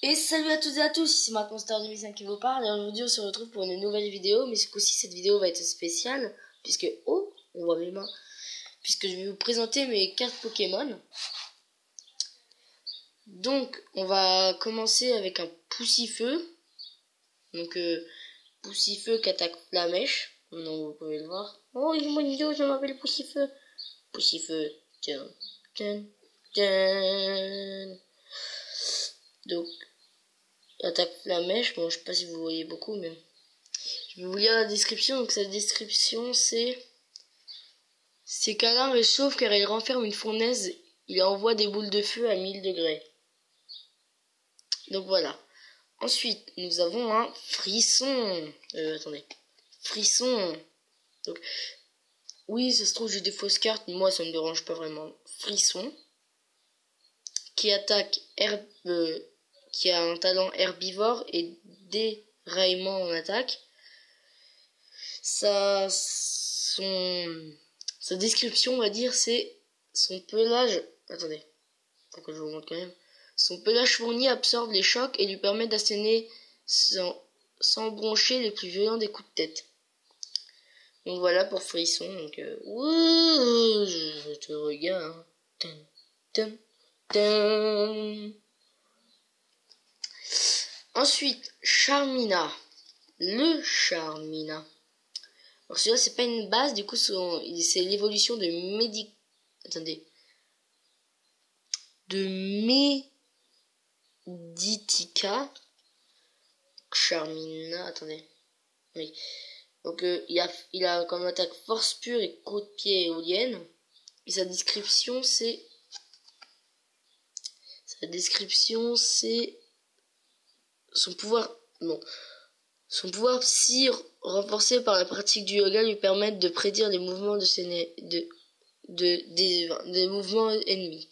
Et salut à toutes et à tous, ici maintenant Star 2005 qui vous parle, et aujourd'hui on se retrouve pour une nouvelle vidéo, mais ce coup-ci cette vidéo va être spéciale, puisque, oh, on voit mes mains, puisque je vais vous présenter mes cartes Pokémon. Donc, on va commencer avec un Poussifeu, donc Poussifeu qui attaque Flamèche, donc vous pouvez le voir. Oh, il est mon idiot, je m'appelle Poussifeu. Poussifeu, tiens, tiens, tiens. Donc, attaque Flamèche, bon je sais pas si vous voyez beaucoup, mais je vais vous lire la description. Donc sa description c'est: ces câlins réchauffent car il renferme une fournaise, il envoie des boules de feu à 1000 degrés. Donc voilà. Ensuite nous avons un Frisson. Frisson. Donc oui, ça se trouve j'ai des fausses cartes, mais moi ça me dérange pas vraiment. Frisson qui attaque qui a un talent herbivore et déraillement en attaque. Sa description, on va dire, c'est son pelage. Attendez, faut que je vous montre quand même. Son pelage fourni absorbe les chocs et lui permet d'asséner sans broncher les plus violents des coups de tête. Donc voilà pour Frisson. Donc, je te regarde. Dun, dun, dun. Ensuite, Charmina. Le Charmina. Alors celui-là c'est pas une base, du coup c'est l'évolution de Meditica. Charmina, attendez. Oui. Donc il a comme attaque force pure et coup de pied éolienne. Et sa description c'est son pouvoir. Non. Son pouvoir psy renforcé par la pratique du yoga lui permet de prédire les mouvements des mouvements ennemis.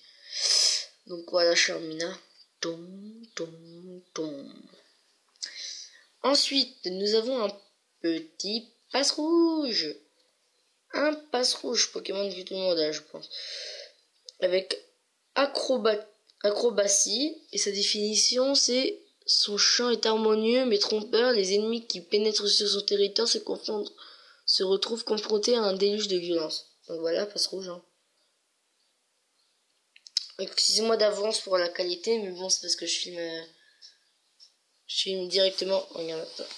Donc voilà Charmina. Tom, tom, tom. Ensuite, nous avons un petit Passe-Rouge. Un Passe-Rouge, Pokémon que tout le monde a, je pense. Avec acrobatie. Et sa définition, c'est: son chant est harmonieux mais trompeur. Les ennemis qui pénètrent sur son territoire se retrouvent confrontés à un déluge de violence. Donc voilà, Passe-Rouge. Hein. Excusez-moi d'avance pour la qualité, mais bon, c'est parce que je filme directement. Regarde, attends.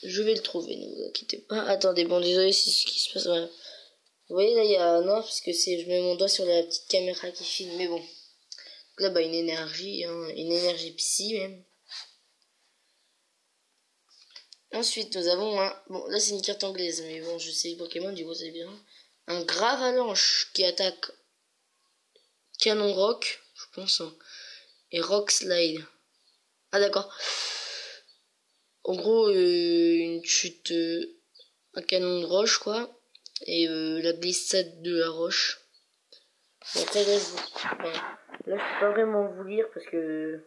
Je vais le trouver, ne vous inquiétez pas. Attendez, bon, désolé, c'est ce qui se passe. Voilà. Vous voyez, là, il y a un noir, parce que je mets mon doigt sur la petite caméra qui filme, mais bon. Donc là, bah, une énergie psy, même. Ensuite, nous avons un... Bon, là, c'est une carte anglaise, mais bon, je sais Pokémon, du coup, c'est bien. Un Gravalanche qui attaque Canon Rock, je pense, hein, et Rock Slide. Ah, d'accord. En gros, une chute... un canon de roche, quoi. Et la glissade de la roche. Bon, après, là, je peux pas vraiment vous lire parce que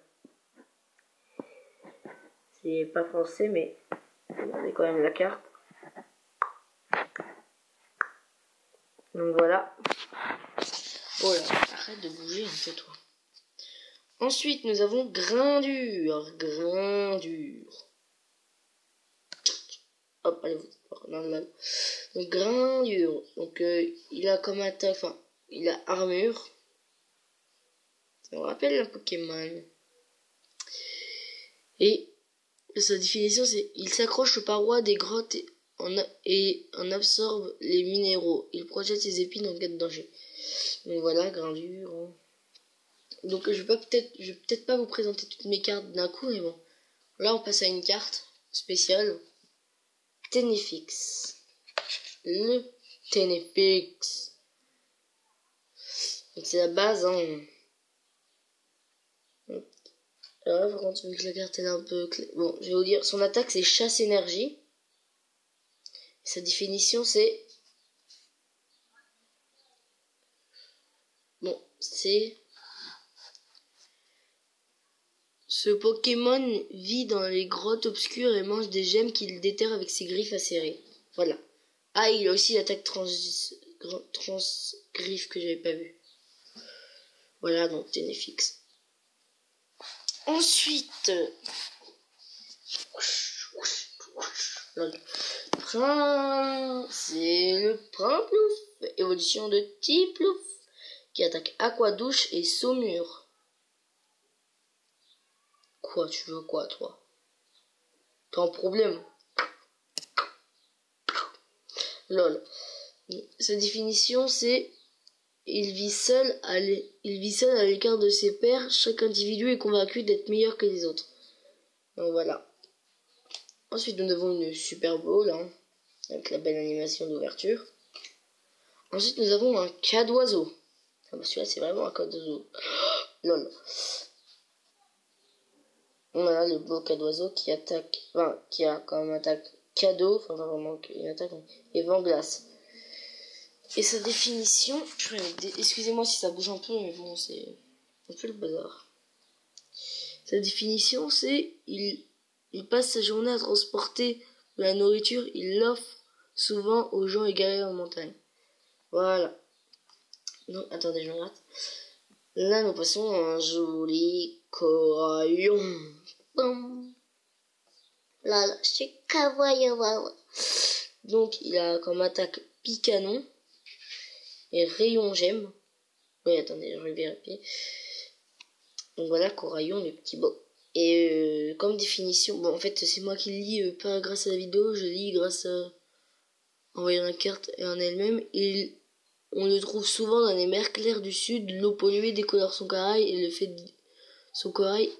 c'est pas français, mais regardez quand même la carte. Donc voilà. Oh là, arrête de bouger un peu, toi. Ensuite, nous avons Grindure. Hop, allez, normal. Donc Grindure. Donc il a comme attaque, enfin, il a armure. Ça me rappelle un Pokémon. Et sa définition c'est: il s'accroche aux parois des grottes et en absorbe les minéraux. Il projette ses épines en cas de danger. Donc voilà, Grindure. Hein. Donc je vais peut-être pas vous présenter toutes mes cartes d'un coup, mais bon. Là on passe à une carte spéciale. Ténéfix. Le Ténéfix. Donc c'est la base, hein. Alors là, par contre, vu que la carte est un peu... Bon, je vais vous dire, son attaque c'est chasse énergie. Sa définition c'est... Bon, c'est... Ce Pokémon vit dans les grottes obscures et mange des gemmes qu'il déterre avec ses griffes acérées. Voilà. Ah, il a aussi l'attaque transgriffe que j'avais pas vu. Voilà, donc Ténéfix. Ensuite, c'est le Primplouf, évolution de type Plouf, qui attaque Aqua Douche et Saumure. Quoi, tu veux quoi, toi? T'as un problème? Lol. Sa définition, c'est il vit seul à l'écart de ses pairs. Chaque individu est convaincu d'être meilleur que les autres. Donc voilà. Ensuite, nous avons une Super Bowl, hein, avec la belle animation d'ouverture. Ensuite, nous avons un cas d'oiseau. Ah bah celui-là, c'est vraiment un cas d'oiseau. Lol. Voilà le beau cas d'oiseau qui attaque, enfin, qui a comme attaque cadeau, enfin pas vraiment une attaque, et vent glace. Et sa définition, excusez-moi si ça bouge un peu, mais bon, c'est un peu le bazar. Sa définition, c'est il passe sa journée à transporter de la nourriture, il l'offre souvent aux gens égarés en montagne. Voilà. Donc, attendez, je regarde. Là, nous passons à un joli coraillon. Boum. Là, je suis kawaii. Donc, il a comme attaque picanon et rayon gemme. Oui, attendez, je vais vérifier. Donc voilà, coraillon, le petit beau. Et comme définition, bon, en fait, c'est moi qui lis, pas grâce à la vidéo, je lis grâce à en voyant la carte et en elle-même. On le trouve souvent dans les mers claires du sud. L'eau polluée décolore son corail et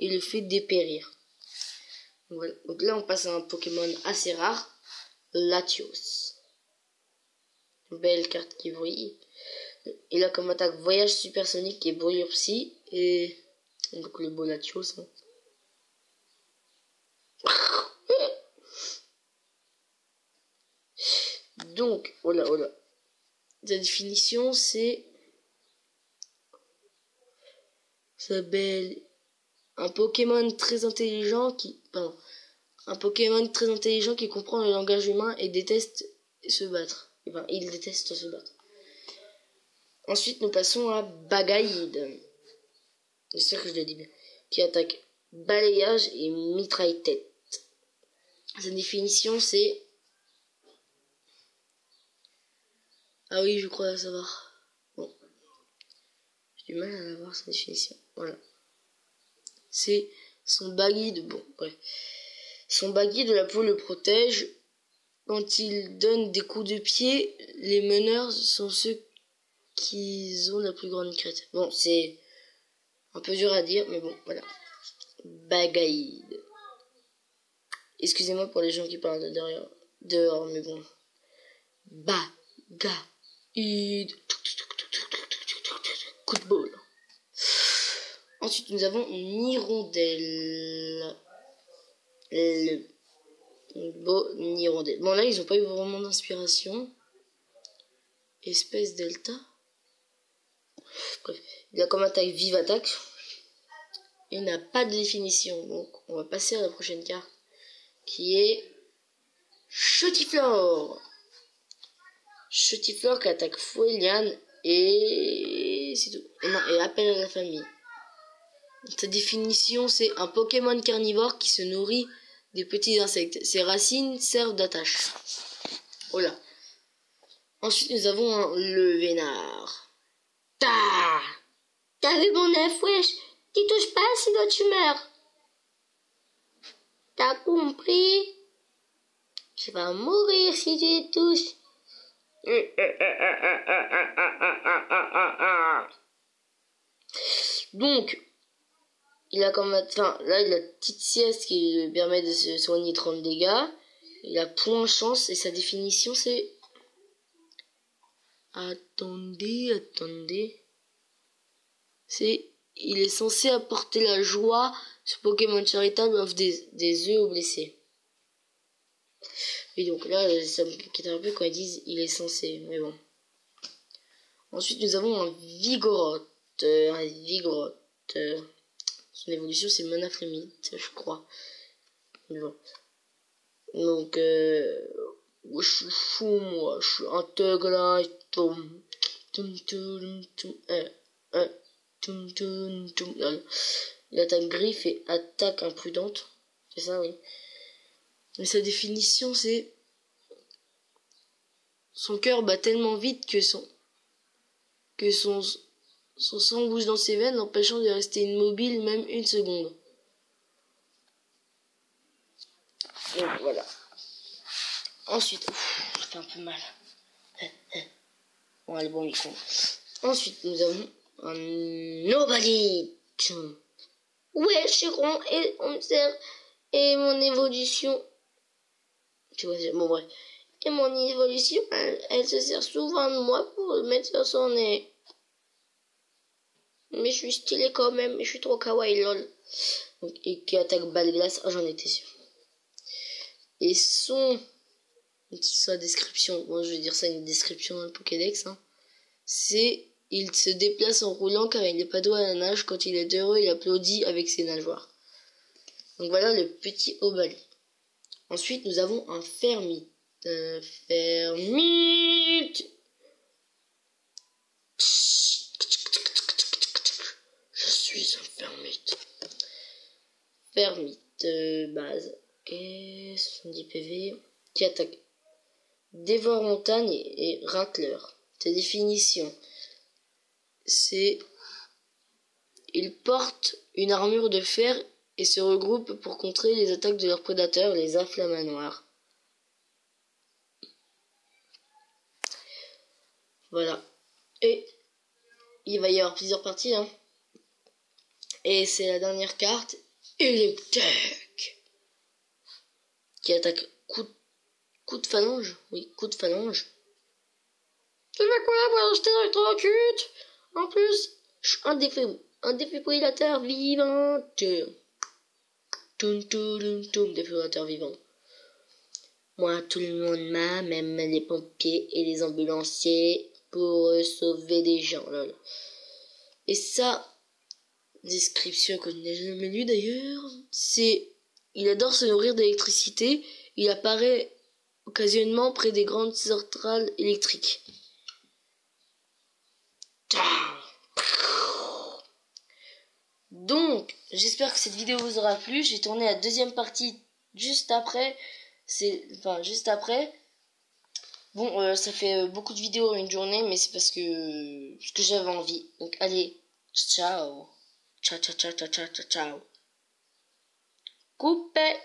le fait dépérir. Donc, voilà. Donc là, on passe à un Pokémon assez rare, Latios. Belle carte qui brille. Il a comme attaque voyage supersonique et brûlure psy. Et donc le beau Latios. Hein. Donc, oh là. Sa définition, c'est un Pokémon très intelligent qui comprend le langage humain et déteste se battre. Enfin, il déteste se battre. Ensuite, nous passons à Bagaïd. J'espère que je l'ai dit bien. Qui attaque balayage et mitraille-tête. Sa définition, c'est... Ah oui, je crois savoir. Bon. J'ai du mal à avoir sa définition. Voilà. C'est son Bagaïd. Bon, bref. Son Bagaïd de la peau le protège. Quand il donne des coups de pied, les meneurs sont ceux qui ont la plus grande crête. Bon, c'est un peu dur à dire, mais bon, voilà. Bagaïd. Excusez-moi pour les gens qui parlent de dehors, mais bon. Bagaïd. Coup de bol. Ensuite, nous avons une hirondelle. Le beau hirondelle. Bon, là, ils n'ont pas eu vraiment d'inspiration. Espèce delta. Bref, il a comme attaque vive attaque. Il n'a pas de définition. Donc, on va passer à la prochaine carte. Qui est Chutiflore. Chutiflore qui attaque Foueliane et c'est tout. Et appelle à la famille. Sa définition, c'est un Pokémon carnivore qui se nourrit des petits insectes. Ses racines servent d'attache. Voilà. Ensuite, nous avons le Vénard. T'as vu mon œuf, wesh? T'y touches pas, sinon tu meurs. T'as compris? Tu vas mourir si tu y touches. Donc, il a comme, enfin, là, il a petite sieste qui lui permet de se soigner 30 dégâts. Il a point chance et sa définition c'est... Attendez. Il est censé apporter la joie. Ce Pokémon charitable offre des œufs aux blessés. Et donc là, ça m'inquiète un peu quand ils disent il est censé, mais bon. Ensuite, nous avons un Vigoroth. Son évolution, c'est Manaflemite, je crois. Mais bon. Donc, je suis fou, moi. Je suis un thug là. Il attaque griffe et attaque imprudente. C'est ça, oui. Mais sa définition, c'est... Son cœur bat tellement vite que son sang bouge dans ses veines, l'empêchant de rester immobile même une seconde. Donc voilà. Ensuite, ça fait un peu mal. Bon, allez, bon, il compte. Ensuite, nous avons un Nobody. Ouais, Chiron et on sert et mon évolution. Tu vois, bon bref. Et mon évolution, elle se sert souvent de moi pour le mettre sur son nez. Mais je suis stylé quand même, mais je suis trop kawaii lol. Donc, et qui attaque balle glace, j'en étais sûr. Et sa description, bon je vais dire ça une description dans le Pokédex, hein. C'est, il se déplace en roulant car il n'est pas doué à la nage. Quand il est heureux, il applaudit avec ses nageoires. Donc voilà le petit Obali. Ensuite, nous avons un Fermite. Fermite. Je suis un Fermite. Fermite base. Et 70 PV. Qui attaque Dévore montagne et racleur. Sa définition, c'est... Ils portent une armure de fer et se regroupent pour contrer les attaques de leurs prédateurs, les inflammatoires. Voilà. Et il va y avoir plusieurs parties, hein. Et c'est la dernière carte, Electek, qui attaque coup de phalange. Oui, coup de phalange. Tu fais quoi pour acheter électrocute? En plus, je suis un défibrillateur vivant. Défibrillateur vivant. Moi, tout le monde m'a, même les pompiers et les ambulanciers, pour sauver des gens, lol. Et ça, description que je n'ai jamais lue d'ailleurs, c'est... Il adore se nourrir d'électricité, il apparaît occasionnellement près des grandes centrales électriques. Donc, j'espère que cette vidéo vous aura plu. J'ai tourné la deuxième partie juste après. Juste après. Bon, ça fait beaucoup de vidéos en une journée, mais c'est parce que j'avais envie. Donc, allez, ciao. Ciao, ciao, ciao, ciao, ciao, ciao. Coupé.